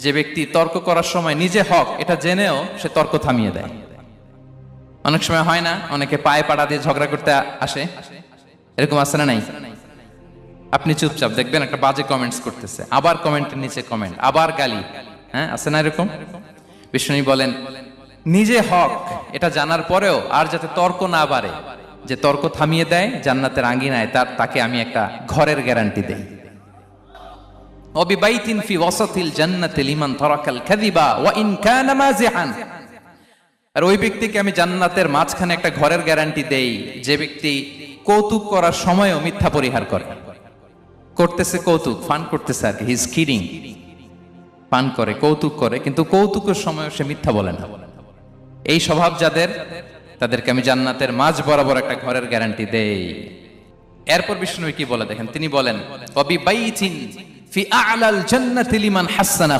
যে ব্যক্তি তর্ক করার সময় নিজে হক এটা জেনেও সে তর্ক থামিয়ে দেয়। অনেক সময় হয় না, অনেকে পায়ে পাড়া দিয়ে ঝগড়া করতে আসে, এরকম আছে না নাই? আপনি চুপচাপ দেখবেন একটা বাজে কমেন্টস করতেছে, আবার কমেন্টের নিচে কমেন্ট, আবার গালি, হ্যাঁ আছে না এরকম? বিষ্ণু বলেন নিজে হক এটা জানার পরেও আর যাতে তর্ক না বাড়ে, যে তর্ক থামিয়ে দেয় জান্নাতের আঙ্গিনায় তাকে আমি একটা ঘরের গ্যারান্টি দেই। ওয়াবিবাইতিন ফি ওয়াসাতিল জান্নাতি লিমান তারাকাল কাযিবা ওয়া ইন কানা মাযিহান। আর ওই ব্যক্তিকে আমি জান্নাতের মাঝখানে একটা ঘরের গ্যারান্টি দেই যে ব্যক্তি কৌতুক করার সময়ও মিথ্যা পরিহার করে। করতেছে কৌতুক, ফান করতেছে আর কি, হি ইজ কিডিং, পান করে, কৌতুক করে, কিন্তু কৌতুকের সময় সে মিথ্যা বলে না। এই স্বভাব যাদের, তাদেরকে আমি জান্নাতের মাঝ বরাবর একটা ঘরের গ্যারান্টি দেই। এরপর বিষ্ণু কি বলে দেখেন, তিনি বলেন ওয়াবিবাইতিন ফি আ'লাল জান্নাতি লিমান হাসানা